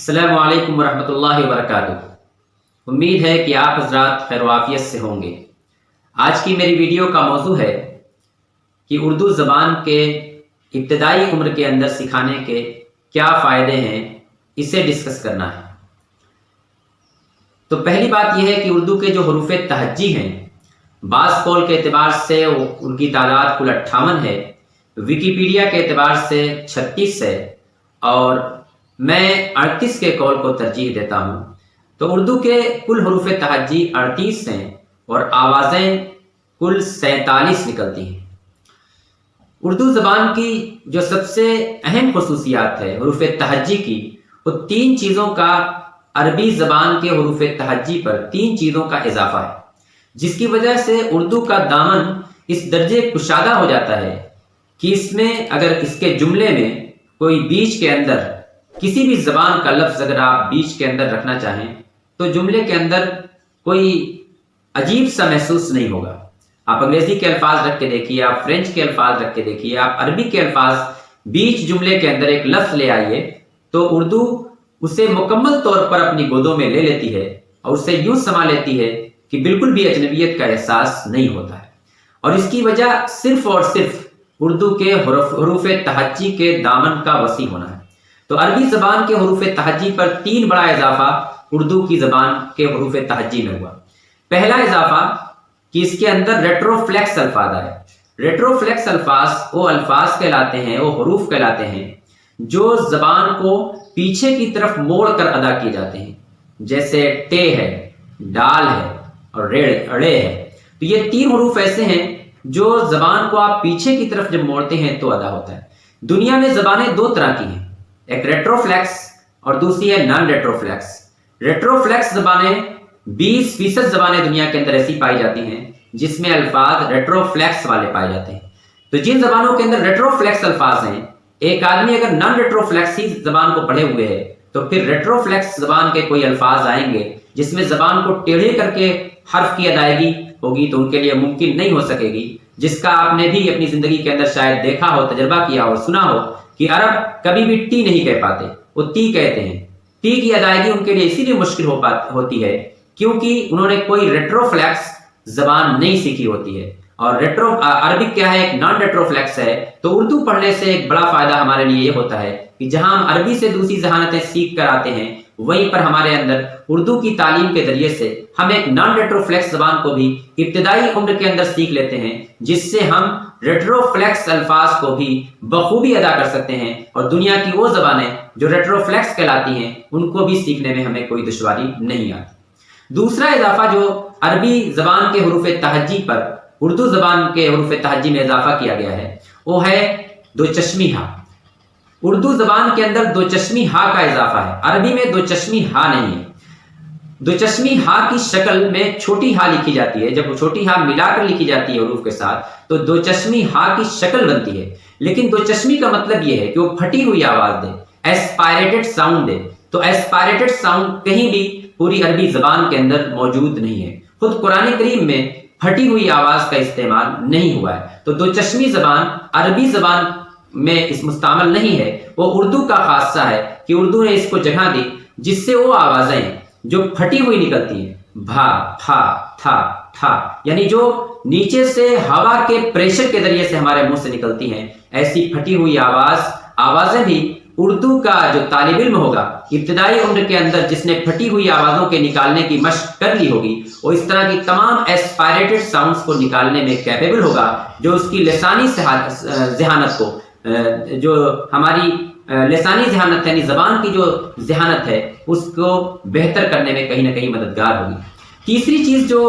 अस्सलामु अलैकुम वरहमतुल्लाहि वबरकातुहू। उम्मीद है कि आप हजरात खैर वाफियत से होंगे। आज की मेरी वीडियो का मौजू है कि उर्दू ज़बान के इब्तदाई उम्र के अंदर सिखाने के क्या फ़ायदे हैं, इसे डिस्कस करना है। तो पहली बात यह है कि उर्दू के जो हरूफ तहज्जी हैं, बास कौल के एतबार से उनकी तादाद कुल 58 है, विकीपीडिया के एतबार से 36 है और मैं 38 के कौल को तरजीह देता हूँ। तो उर्दू के कुल हरूफ तहज्जी 38 हैं और आवाज़ें कुल 47 निकलती हैं। उर्दू ज़बान की जो सबसे अहम खसूसियात है हरूफ तहज्जी की, वो 3 चीज़ों का अरबी ज़बान के हरूफ तहज्जी पर 3 चीज़ों का इजाफा है, जिसकी वजह से उर्दू का दामन इस दर्जे कुशादा हो जाता है कि इसमें अगर इसके जुमले में कोई बीच के अंदर किसी भी ज़बान का लफ्ज़ अगर आप बीच के अंदर रखना चाहें तो जुमले के अंदर कोई अजीब सा महसूस नहीं होगा। आप अंग्रेज़ी के अल्फाज रख के देखिए, आप फ्रेंच के अल्फाज रख के देखिए, आप अरबी के अल्फाज बीच जुमले के अंदर एक लफ्ज़ ले आइए तो उर्दू उसे मुकम्मल तौर पर अपनी गोदों में ले लेती है और उसे यूँ समा लेती है कि बिल्कुल भी अजनबियत का एहसास नहीं होता है। और इसकी वजह सिर्फ़ और सिर्फ उर्दू के हरूफ तहज्जी के दामन का वसी होना है। तो अरबी ज़बान के हरूफ तहज्जी पर 3 बड़ा इजाफा उर्दू की ज़बान के हरूफ तहज्जी में हुआ। पहला इजाफा कि इसके अंदर रेट्रोफ्लेक्स अल्फाज आए। रेट्रोफ्लेक्स अल्फाज वो अल्फाज कहलाते हैं, वो हरूफ कहलाते हैं जो ज़बान को पीछे की तरफ मोड़ कर अदा किए जाते हैं, जैसे टे है, डाल है और रे है। तो ये 3 हरूफ ऐसे हैं जो ज़बान को आप पीछे की तरफ जब मोड़ते हैं तो अदा होता है। दुनिया में ज़बानें 2 तरह की हैं, एक रेट्रोफ्लेक्स और दूसरी है नॉन रेट्रोफ्लेक्स। रेट्रोफ्लेक्स ज़बानें 20% ज़बानें दुनिया के अंदर ऐसी पाई जाती हैं जिसमें अल्फाज रेट्रोफ्लेक्स वाले पाए जाते हैं। तो जिन ज़बानों के अंदर रेट्रोफ्लेक्स अल्फाज हैं, एक आदमी अगर नॉन रेट्रोफ्लेक्स ही ज़बान को पढ़े हुए है तो फिर रेट्रोफ्लेक्स ज़बान के कोई अल्फाज आएंगे जिसमें ज़बान को टेढ़े करके हर्फ की अदायगी होगी तो उनके लिए मुमकिन नहीं हो सकेगी, जिसका आपने भी अपनी ज़िंदगी के अंदर शायद देखा हो, तजर्बा किया हो, सुना हो कि अरब कभी भी टी नहीं कह पाते, वो ती कहते हैं। टी की अदायगी उनके लिए इसीलिए मुश्किल होती है क्योंकि उन्होंने कोई रेट्रोफ्लेक्स ज़बान नहीं सीखी होती है। और अरबिक क्या है, एक नॉन रेट्रोफ्लेक्स है। तो उर्दू पढ़ने से एक बड़ा फायदा हमारे लिए ये होता है कि जहां हम अरबी से दूसरी जहानतें सीख कर आते हैं, वहीं पर हमारे अंदर उर्दू की तालीम के जरिए से हम एक नॉन रेट्रोफ्लेक्स ज़बान को भी इब्तदाई उम्र के अंदर सीख लेते हैं, जिससे हम रेट्रोफ्लेक्स अल्फाज को भी बखूबी अदा कर सकते हैं और दुनिया की वो ज़बानें जो रेट्रोफ्लेक्स कहलाती हैं उनको भी सीखने में हमें कोई दुश्वारी नहीं आती। दूसरा इजाफा जो अरबी ज़बान के हरूफ तहज्जी पर उर्दू ज़बान के हरूफ तहज्जी में इजाफा किया गया है, वो है 2 चश्मी हा। उर्दू ज़बान के अंदर 2 चश्मी हा का इजाफा है। अरबी में 2 चश्मी हा नहीं है। 2 चश्मी हा की शक्ल में छोटी हा लिखी जाती है। जब वो छोटी हा मिलाकर लिखी जाती है हरूफ के साथ तो 2 चश्मी हा की शक्ल बनती है। लेकिन 2 चश्मी का मतलब ये है कि वो फटी हुई आवाज दे, एस्पायरेटेड साउंड दे। तो एस्पायरेटेड साउंड कहीं भी पूरी अरबी ज़बान के अंदर मौजूद नहीं है। खुद कुरान करीम में फटी हुई आवाज का इस्तेमाल नहीं हुआ है। तो 2 चश्मी ज़बान अरबी ज़बान में इस मुस्तामल नहीं है। वो उर्दू का खासा है कि उर्दू ने इसको जगह दी जिससे वो आवाजें जो फटी हुई निकलती हैं, भा, फा, था, ठा, यानी जो नीचे से हवा के प्रेशर के जरिए से हमारे मुंह से निकलती हैं, ऐसी फटी हुई आवाजें भी उर्दू का जो तालिब इल्म होगा इब्तदाई उम्र के अंदर, जिसने फटी हुई आवाज़ों के निकालने की मशक कर ली होगी, वो इस तरह की तमाम एस्पायरेटेड साउंड्स को निकालने में कैपेबल होगा, जो उसकी लिसानी ज़हानत को, जो हमारी लिसानी ज़हानत है, यानी ज़बान की जो ज़हानत है, उसको बेहतर करने में कहीं ना कहीं मददगार होगी। तीसरी चीज़ जो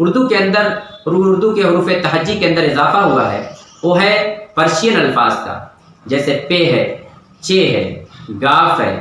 उर्दू के अंदर, उर्दू के हरूफ तहज्जी के अंदर इजाफा हुआ है, वो है पर्शियन अल्फाज का, जैसे पे है, चे है, गाफ है,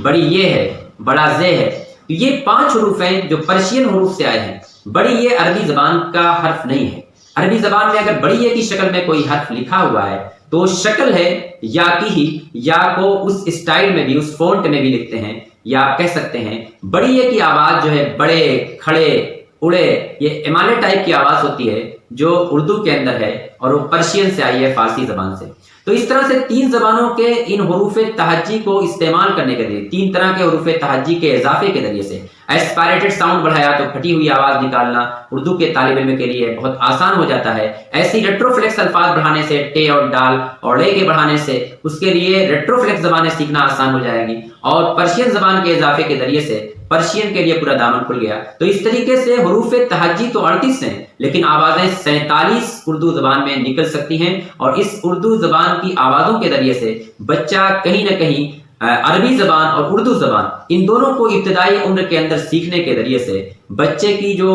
बड़ी ये है, बड़ा जे है। ये 5 हरूफ हैं जो पर्शियन हरूफ से आए हैं। बड़ी ये अरबी ज़बान का हर्फ नहीं है। अरबी ज़बान में अगर बड़ी ये की शक्ल में कोई हर्फ लिखा हुआ है तो शक्ल है या की ही, या को उस स्टाइल में भी, उस फॉन्ट में भी लिखते हैं, या आप कह सकते हैं बड़ी ये की आवाज़ जो है, बड़े, खड़े, उड़े, ये इमाले टाइप की आवाज़ होती है जो उर्दू के अंदर है और वो पर्शियन से आई है, फारसी ज़बान से। تو اس طرح سے 3 زبانوں کے ان حروف تہجی کو استعمال کرنے کے ذریعے 3 طرح کے حروف تہجی کے اضافے کے ذریعے سے ایسپائریٹڈ ساؤنڈ بڑھایا تو پھٹی ہوئی آواز نکالنا اردو کے طالب علم کے لیے بہت آسان ہو جاتا ہے. ایسی ریٹروفلیکس الفاظ بڑھانے سے ٹے اور ڈال اور لے کے بڑھانے سے اس کے لیے ریٹروفلیکس زبانیں سیکھنا آسان ہو جائے گی. اور پرشین زبان کے اضافے کے ذریعے سے پرشین کے لیے پورا دامن کھل گیا. تو اس طریقے سے حروف تہجی تو 38 ہیں لیکن آوازیں 47 اردو زبان میں نکل سکتی ہیں. اور اس اردو زبان کی آوازوں کے ذریعے سے بچہ کہیں نہ کہیں عربی زبان اور اردو زبان ان دونوں کو ابتدائی عمر کے اندر سیکھنے کے ذریعے سے بچے کی جو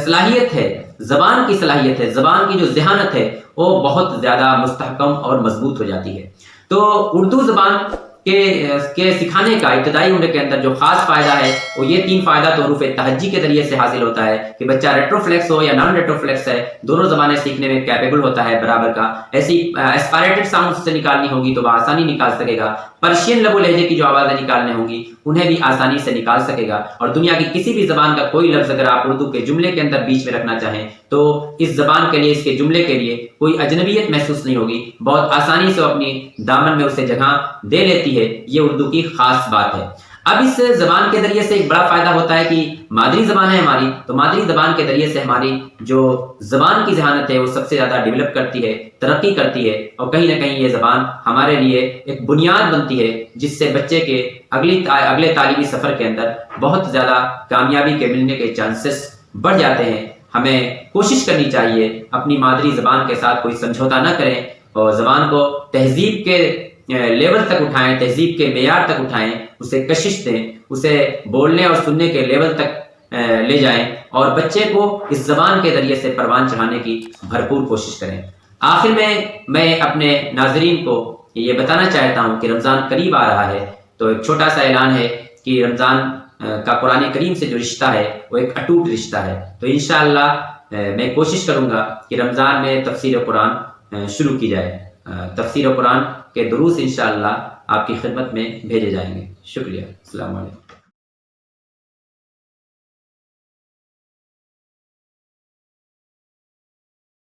صلاحیت ہے، زبان کی صلاحیت ہے، زبان کی جو ذہانت ہے وہ بہت زیادہ مستحکم اور مضبوط ہو جاتی ہے. تو اردو زبان کے سکھانے کا ابتدائی عمر کے اندر جو خاص فائدہ ہے وہ یہ 3 فائدہ تو حروف تہجی کے ذریعے سے حاصل ہوتا ہے کہ بچہ ریٹروفلیکس ہو یا نان ریٹروفلیکس ہے دونوں زبانیں سیکھنے میں کیپیبل ہوتا ہے برابر کا. ایسی ایسپائریٹڈ ساؤنڈ سے نکالنی ہوگی تو بآسانی نکال سکے گا. پرشین لب و لہجے کی جو آوازیں نکالنے ہوں گی انہیں بھی آسانی سے نکال سکے گا. اور دنیا کی کسی بھی زبان کا کوئی لفظ اگر آپ اردو کے جملے کے اندر بیچ میں رکھنا چاہیں تو اس زبان کے لیے، اس کے جملے کے لیے کوئی اجنبیت محسوس نہیں ہوگی. بہت آسانی سے اپنی دامن میں اسے جگہ دے لیتی ہے. یہ اردو کی خاص بات ہے. اب اس زبان کے ذریعے سے ایک بڑا فائدہ ہوتا ہے کہ مادری زبان ہے ہماری، تو مادری زبان کے ذریعے سے ہماری جو زبان کی ذہانت ہے وہ سب سے زیادہ ڈیولپ کرتی ہے، ترقی کرتی ہے. اور کہیں نہ کہیں یہ زبان ہمارے لیے ایک بنیاد بنتی ہے جس سے بچے کے اگلے تعلیمی سفر کے اندر بہت زیادہ کامیابی کے ملنے کے چانسز بڑھ جاتے ہیں. ہمیں کوشش کرنی چاہیے اپنی مادری زبان کے ساتھ کوئی سمجھوتا نہ کریں اور زبان کو تہذیب کے لیول تک اٹھائیں، تہذیب کے معیار تک اٹھائیں، اسے کشش دیں، اسے بولنے اور سننے کے لیول تک لے جائیں اور بچے کو اس زبان کے ذریعے سے پروان چڑھانے کی بھرپور کوشش کریں. آخر میں اپنے ناظرین کو یہ بتانا چاہتا ہوں کہ رمضان قریب آ رہا ہے تو ایک چھوٹا سا اعلان ہے کہ رمضان کا قرآن کریم سے جو رشتہ ہے وہ ایک اٹوٹ رشتہ ہے. تو انشاءاللہ میں کوشش کروں گا کہ رمضان میں تفسیر قرآن شروع کی جائے. تفسیر قرآن کے دروس انشاءاللہ آپ کی خدمت میں بھیجے جائیں گے. شکریہ. السلام علیکم.